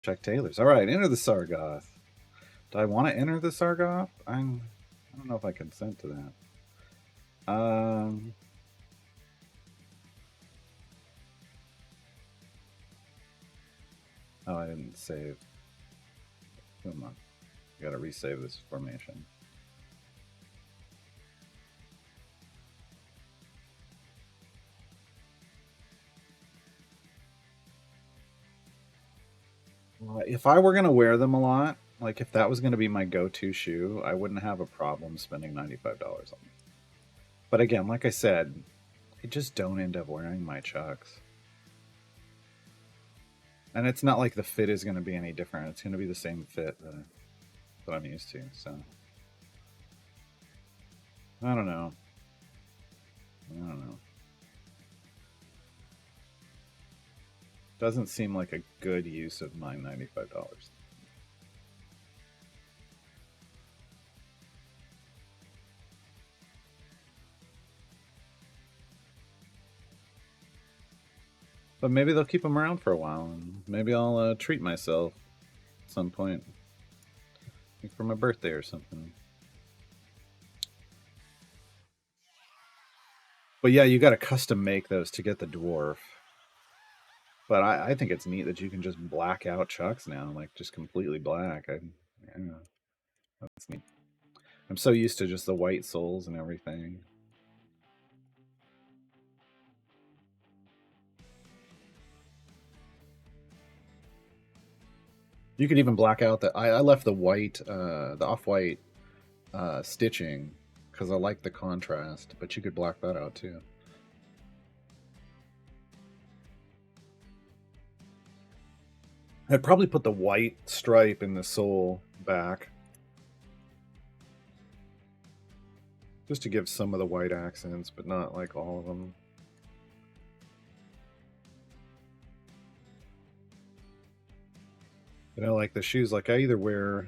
Check Taylor's. All right, enter the Sargauth. Do I want to enter the Sargauth? I don't know if I consent to that. Oh, I didn't save. Come on. I gotta resave this formation. If I were gonna wear them a lot, like if that was gonna be my go-to shoe, I wouldn't have a problem spending $95 on them. But again, like I said, I just don't end up wearing my Chucks. And it's not like the fit is going to be any different. It's going to be the same fit that I'm used to. So I don't know. I don't know. Doesn't seem like a good use of my $95. But maybe they'll keep them around for a while, and maybe I'll treat myself at some point, like for my birthday or something. But yeah, you got to custom make those to get the dwarf. But I think it's neat that you can just black out Chucks now, like just completely black. Yeah, that's neat. I'm so used to just the white soles and everything. You could even black out the. I left the white, the off-white stitching because I like the contrast, but you could black that out too. I'd probably put the white stripe in the sole back just to give some of the white accents, but not like all of them. You know, like the shoes, like I either wear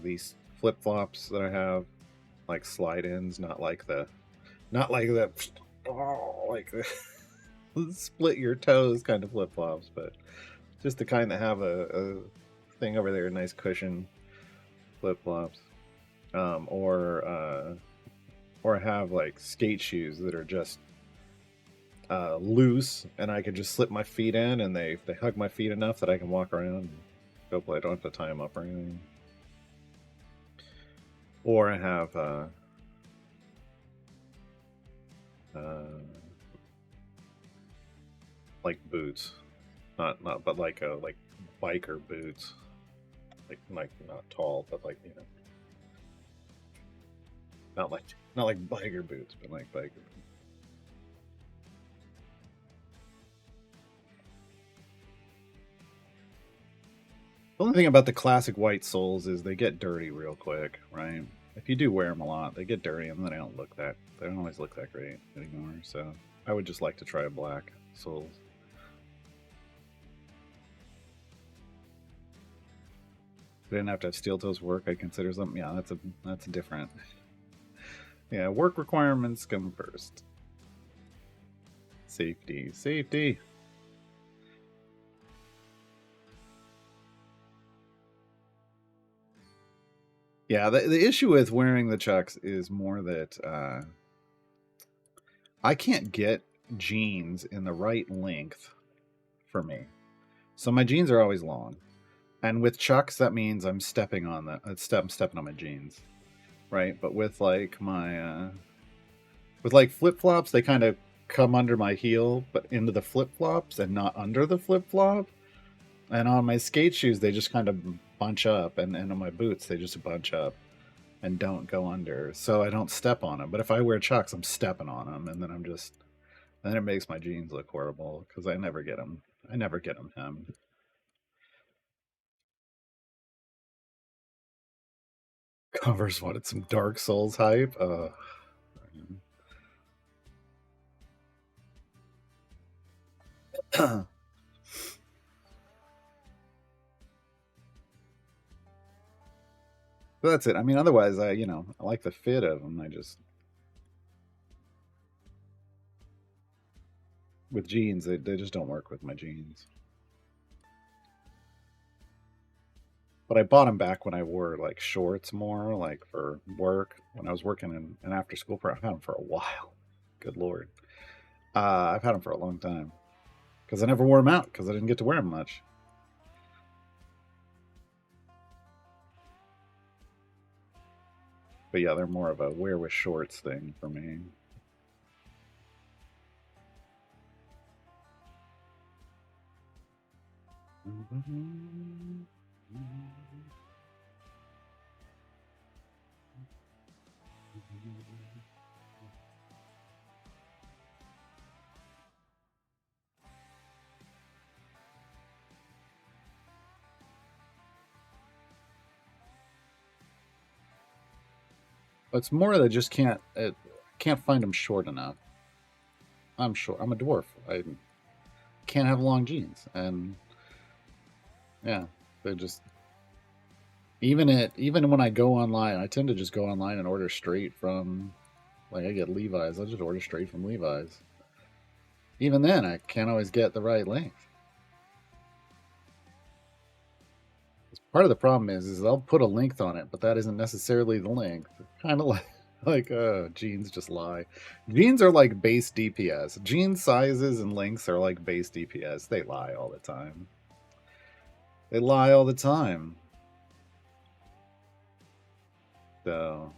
these flip flops that I have, like slide ins, not like the, oh, like the split your toes kind of flip flops, but just the kind that have a thing over there, a nice cushion flip flops, or have like skate shoes that are just loose, and I can just slip my feet in, and they hug my feet enough that I can walk around and go play. I don't have to tie them up or anything. Or I have uh, like boots, not but like biker boots, like not tall, but like not like biker boots, but like biker. The only thing about the classic white soles is they get dirty real quick, right? If you do wear them a lot, they get dirty and then they don't always look that great anymore. So I would just like to try a black soles. If I didn't have to have steel toes work, I consider something. Yeah, that's a different. Yeah, work requirements come first. Safety, safety. Yeah, the issue with wearing the Chucks is more that I can't get jeans in the right length for me. So my jeans are always long, and with Chucks, that means I'm stepping on I'm stepping on my jeans, right? But with like my with like flip flops, they kind of come under my heel, but into the flip flops and not under the flip flop. And on my skate shoes, they just kind of bunch up, and on my boots, they just bunch up and don't go under, so I don't step on them. But if I wear Chucks, I'm stepping on them, and then it makes my jeans look horrible because I never get them. I never get them hemmed. Converse wanted some Dark Souls hype. But that's it. I mean, otherwise, I like the fit of them. I just with jeans, they just don't work with my jeans. But I bought them back when I wore like shorts more, like for work. When I was working in an after school program, I've had them for a while. Good lord, I've had them for a long time because I never wore them out because I didn't get to wear them much. But yeah, they're more of a wear with shorts thing for me. It's more that I just can't find them short enough. I'm short. I'm a dwarf. I can't have long jeans, and yeah, they're just even when I go online, I tend to just go online and order straight from like I get Levi's. I'll just order straight from Levi's. Even then, I can't always get the right length. Part of the problem is they'll put a length on it, but that isn't necessarily the length. Kind of like jeans just lie. Jeans are like base DPS. Jean sizes and lengths are like base DPS. They lie all the time. They lie all the time. So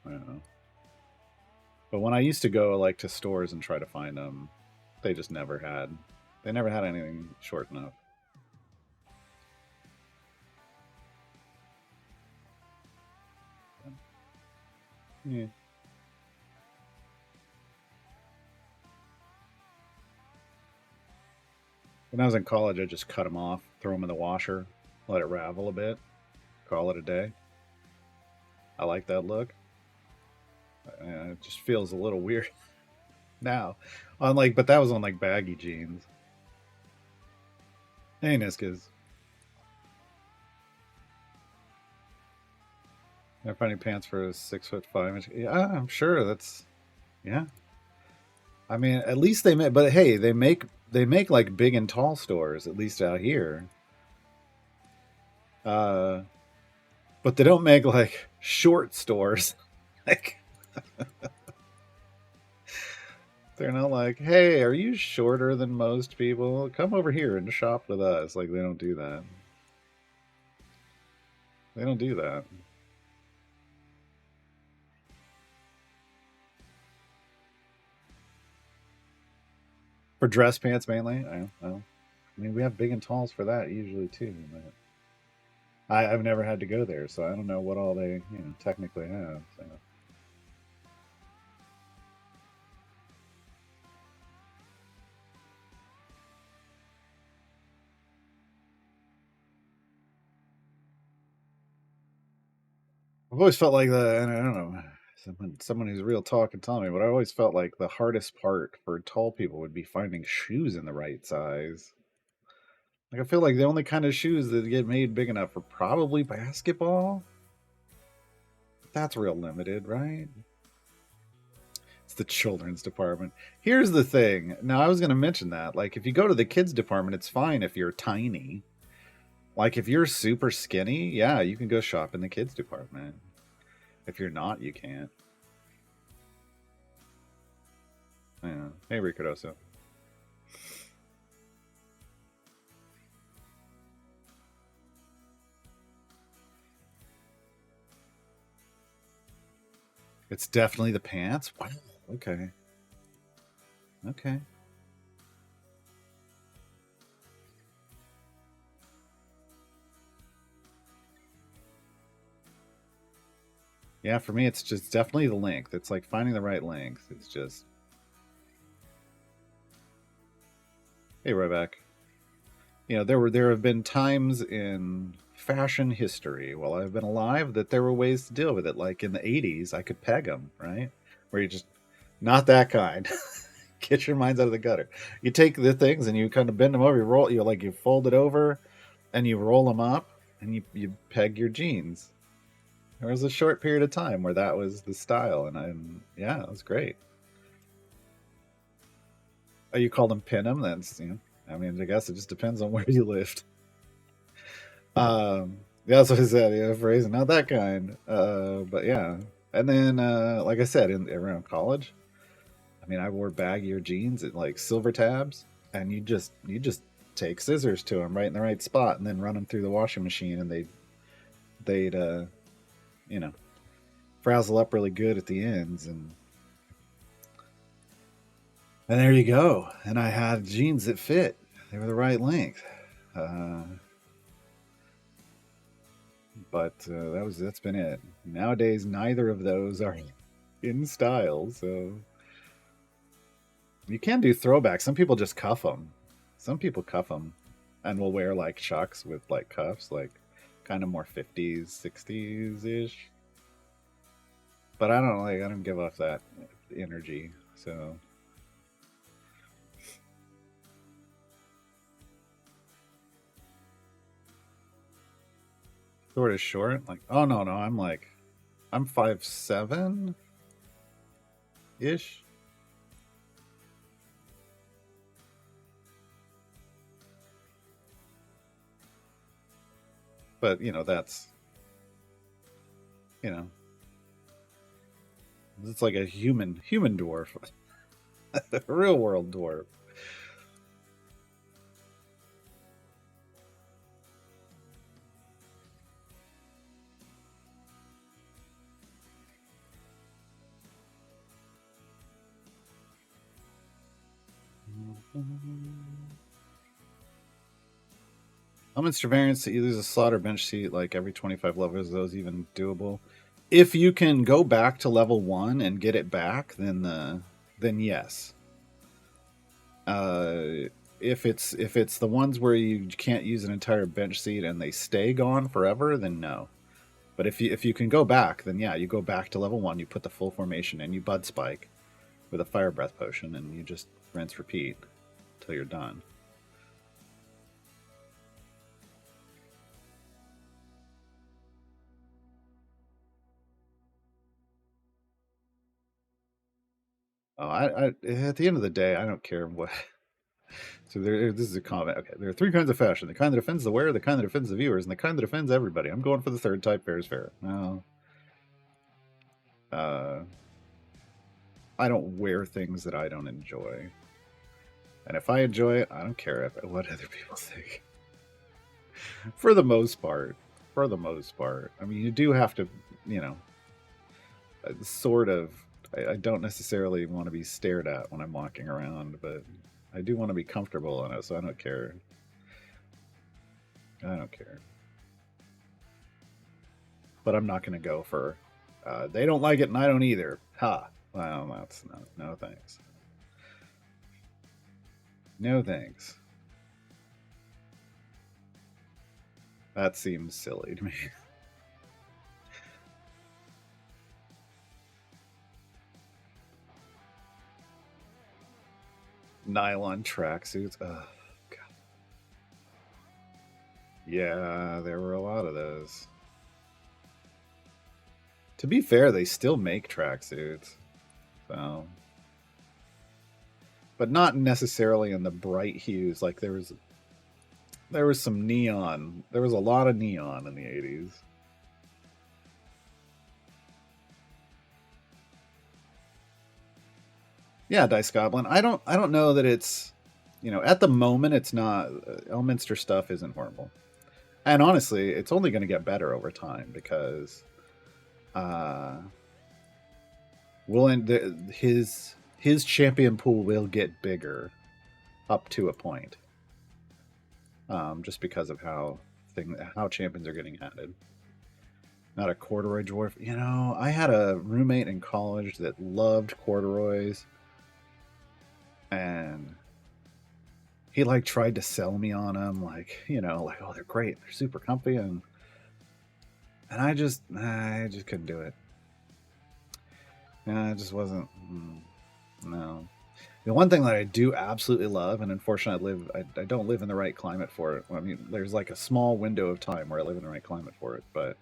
I don't know. But when I used to go like to stores and try to find them, they just never had. They never had anything short enough. Yeah. When I was in college, I just cut them off, throw them in the washer, let it ravel a bit, call it a day. I like that look. It just feels a little weird now. On like, but that was on like baggy jeans. Hey, Niskas. I'm finding pants for a 6'5". Yeah, I'm sure that's yeah. I mean, at least they make, but hey, they make like big and tall stores, at least out here. Uh, but they don't make like short stores. Like they're not like, hey, are you shorter than most people? Come over here and shop with us. Like they don't do that. They don't do that. For dress pants mainly. I mean, we have big and talls for that usually too. But I've never had to go there, so I don't know what all they technically have. So. I've always felt like and I don't know, someone who's real talk can tell me, but I always felt like the hardest part for tall people would be finding shoes in the right size. Like I feel like the only kind of shoes that get made big enough are probably basketball. That's real limited, right? It's the children's department. Here's the thing. Now I was going to mention that. Like if you go to the kids department, it's fine if you're tiny. Like if you're super skinny, yeah, you can go shop in the kids department. If you're not, you can't. Yeah. Hey, Ricardoso. It's definitely the pants. Wow. Okay. Okay. Yeah, for me, it's just definitely the length. It's like finding the right length. It's just. Hey, Ryback. There have been times in fashion history while I've been alive that there were ways to deal with it. Like in the '80s, I could peg them, right? Where you just not that kind. Get your minds out of the gutter. You take the things and you kind of bend them over. You roll. You fold it over, and you roll them up, and you peg your jeans. There was a short period of time where that was the style, and yeah, it was great. Oh, you call them pin them? That's I mean, I guess it just depends on where you lived. Um, Yeah, that's what I said. Yeah, phrasing, not that kind. But yeah. And then, like I said, in around college, I mean, I wore baggier jeans and like silver tabs, and you just take scissors to them right in the right spot, and then run them through the washing machine, and they'd you know frazzle up really good at the ends, and there you go. And I had jeans that fit; they were the right length. Uh, but that's been it. Nowadays, neither of those are in style, so you can do throwbacks. Some people just cuff them. Some people cuff them, and will wear like chucks with like cuffs, like kind of more 50s, 60s ish. But I don't give off that energy. So sort of short. Like, oh no, I'm 5'7" ish. But that's you know it's like a human dwarf, a real world dwarf. Elminster variants to either a slot or bench seat like every 25 levels. Are those even doable? If you can go back to level 1 and get it back, then yes. Uh, if it's the ones where you can't use an entire bench seat and they stay gone forever, then no. But if you can go back, then yeah, you go back to level 1, you put the full formation in, you bud spike with a fire breath potion, and you just rinse repeat until you're done. At the end of the day, I don't care what. So this is a comment. Okay, there are three kinds of fashion: the kind that offends the wearer, the kind that offends the viewers, and the kind that offends everybody. I'm going for the third type. Fair is fair. No, uh, I don't wear things that I don't enjoy, and if I enjoy it, I don't care what other people think. For the most part, I mean, you do have to, you know, sort of. I don't necessarily want to be stared at when I'm walking around, but I do want to be comfortable in it, so I don't care. I don't care. But I'm not going to go for. They don't like it, and I don't either. Ha! Well, that's no thanks. No thanks. That seems silly to me. Nylon tracksuits. Oh, God. Yeah, there were a lot of those. To be fair, they still make tracksuits, so, but not necessarily in the bright hues. Like there was some neon. There was a lot of neon in the 80s. Yeah, Dice Goblin. I don't know that it's at the moment it's not. Elminster stuff isn't horrible, and honestly, it's only going to get better over time because uh, his champion pool will get bigger up to a point, just because of how champions are getting added. Not a corduroy dwarf. I had a roommate in college that loved corduroys, and he like tried to sell me on them, like like, oh, they're great, they're super comfy, and I just couldn't do it. Yeah, it just wasn't. No. The one thing that I do absolutely love, and unfortunately I don't live in the right climate for it. I mean, there's like a small window of time where I live in the right climate for it, but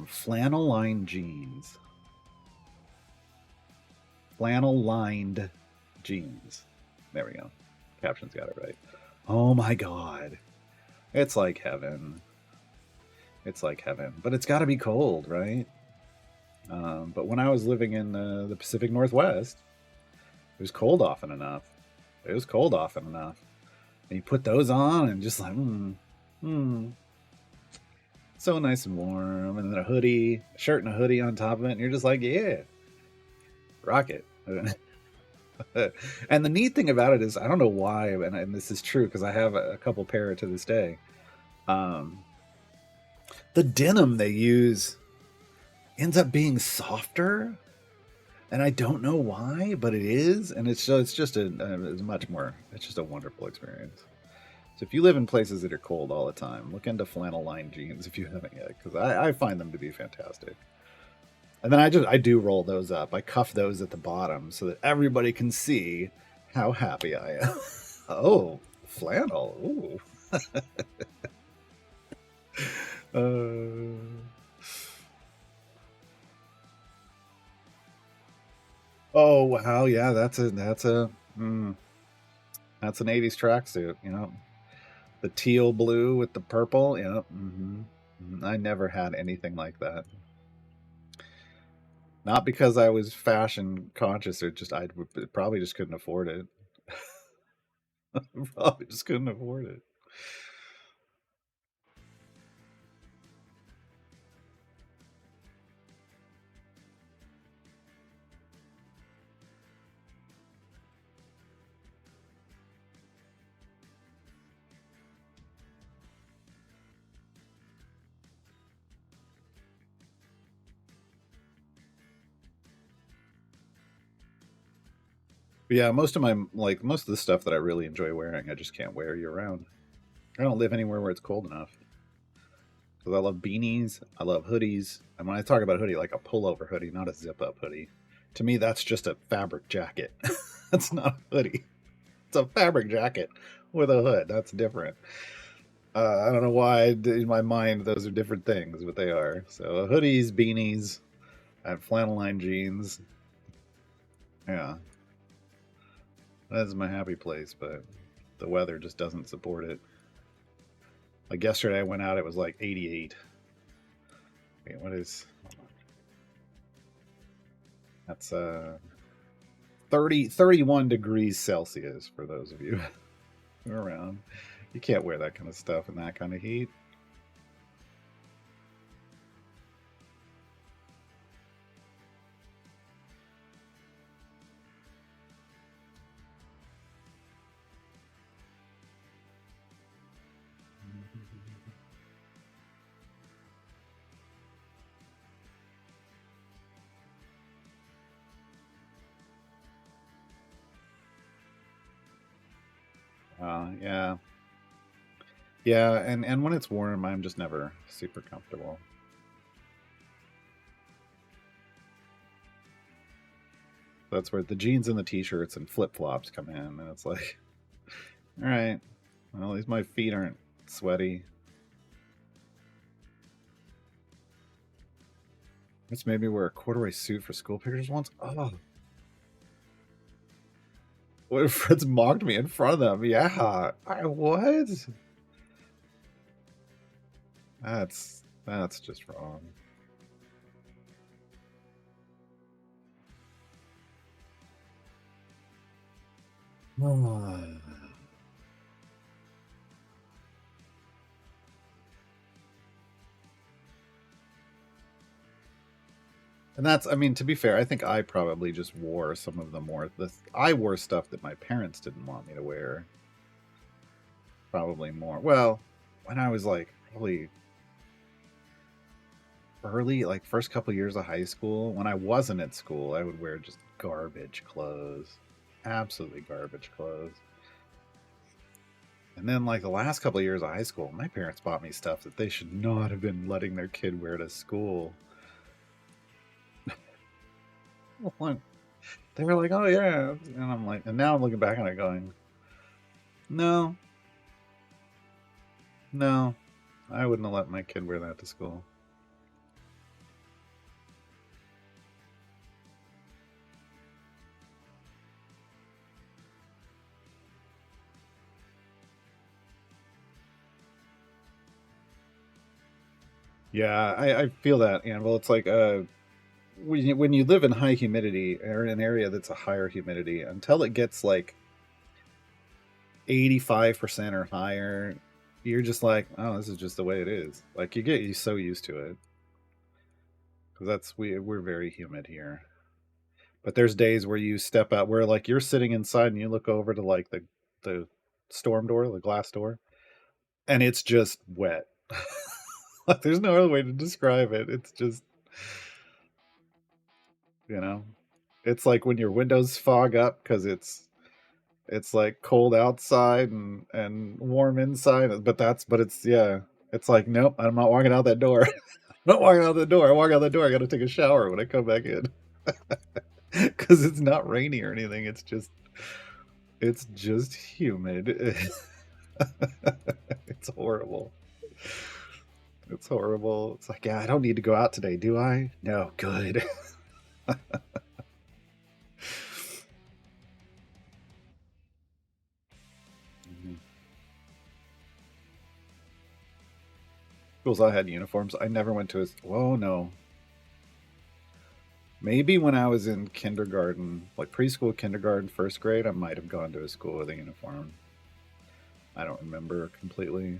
flannel lined jeans. Flannel lined jeans. There we go. Captions got it right. Oh my god. It's like heaven. It's like heaven, but it's got to be cold, right? But when I was living in the Pacific Northwest, it was cold often enough. It was cold often enough. And you put those on and just like, so nice and warm. And then a hoodie, a shirt and a hoodie on top of it. And you're just like, yeah, rock it. And the neat thing about it is, I don't know why, and this is true because I have a couple pair to this day. The denim they use ends up being softer, and I don't know why, but it is, and it's just it's much more. It's just a wonderful experience. So if you live in places that are cold all the time, look into flannel lined jeans if you haven't yet, because I find them to be fantastic. And then I do roll those up. I cuff those at the bottom so that everybody can see how happy I am. Oh, flannel. Ooh. Oh wow, yeah, that's an 80s tracksuit, you know. The teal blue with the purple, yeah. I never had anything like that. Not because I was fashion conscious, or just I probably just couldn't afford it. Probably just couldn't afford it. But yeah, most of the stuff that I really enjoy wearing, I just can't wear year round. I don't live anywhere where it's cold enough. Because I love beanies, I love hoodies, and when I talk about hoodie, like a pullover hoodie, not a zip-up hoodie. To me, that's just a fabric jacket. That's not a hoodie. It's a fabric jacket with a hood. That's different. I don't know why in my mind those are different things, but they are. So hoodies, beanies, and flannel lined jeans. Yeah, that's my happy place, but the weather just doesn't support it. Like yesterday, I went out; it was like 88. Wait, what is? That's 31 degrees Celsius for those of you who are around. You can't wear that kind of stuff in that kind of heat. Yeah, yeah, and when it's warm, I'm just never super comfortable. That's where the jeans and the t-shirts and flip-flops come in, and it's like, all right, well, at least my feet aren't sweaty. It's made me wear a corduroy suit for school pictures once. Oh, what if friends mocked me in front of them? Yeah, what? That's just wrong. And that's, I mean, to be fair, I think I probably just wore some of the more, I wore stuff that my parents didn't want me to wear. Probably more. Well, when I was like probably early, like first couple years of high school, when I wasn't at school, I would wear just garbage clothes. Absolutely garbage clothes. And then, like the last couple of years of high school, my parents bought me stuff that they should not have been letting their kid wear to school. They were like, "Oh yeah," and I'm like, and now I'm looking back on it, going, "No, no, I wouldn't have let my kid wear that to school." Yeah, I feel that, and well, it's like when you live in high humidity or in an area that's a higher humidity, until it gets like 85% or higher, you're just like, oh, this is just the way it is. Like you so used to it because we're very humid here. But there's days where you step out where like you're sitting inside and you look over to like the storm door, the glass door, and it's just wet. Like, there's no other way to describe it. It's just, you know, it's like when your windows fog up because it's like cold outside and warm inside. But it's yeah, it's like nope, I'm not walking out that door. I'm not walking out the door. I walk out the door. I got to take a shower when I come back in because it's not rainy or anything. It's just humid. It's horrible. It's horrible. It's like, yeah, I don't need to go out today, do I? No, good. Mhm. Schools I had uniforms. I never went to a. Whoa, no. Maybe when I was in kindergarten, like preschool, kindergarten, first grade, I might have gone to a school with a uniform. I don't remember completely.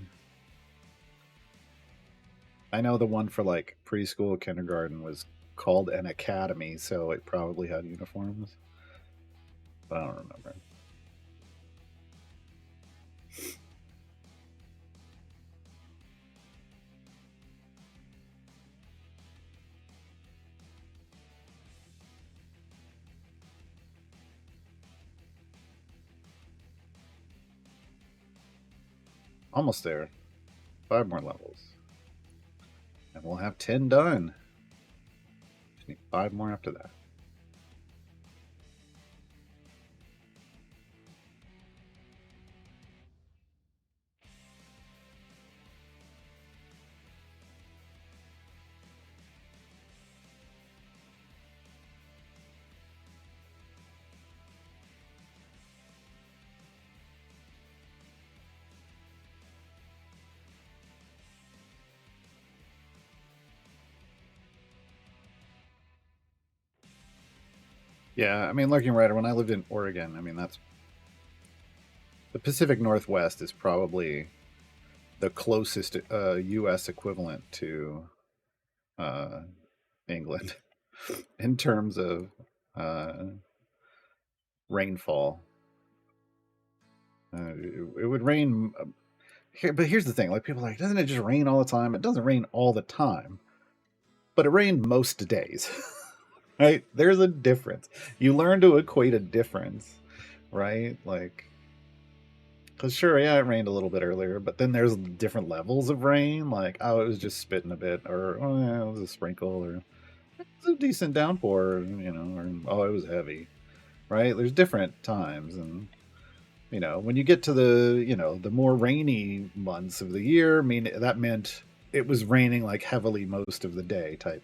I know the one for like preschool, kindergarten was called an academy, so it probably had uniforms, but I don't remember. Almost there. 5 more levels. And we'll have 10 done. Just need 5 more after that. Yeah, I mean, looking right, when I lived in Oregon, I mean, that's the Pacific Northwest is probably the closest U.S. equivalent to uh, England in terms of uh, rainfall. It would rain, but here's the thing: like people are like, doesn't it just rain all the time? It doesn't rain all the time, but it rained most days. Right? There's a difference. You learn to equate a difference, right? Like, because sure, yeah, it rained a little bit earlier, but then there's different levels of rain. Like, oh, it was just spitting a bit, or oh, yeah, it was a sprinkle, or it was a decent downpour, or oh, it was heavy, right? There's different times, and when you get to the more rainy months of the year, I mean, that meant it was raining like heavily most of the day type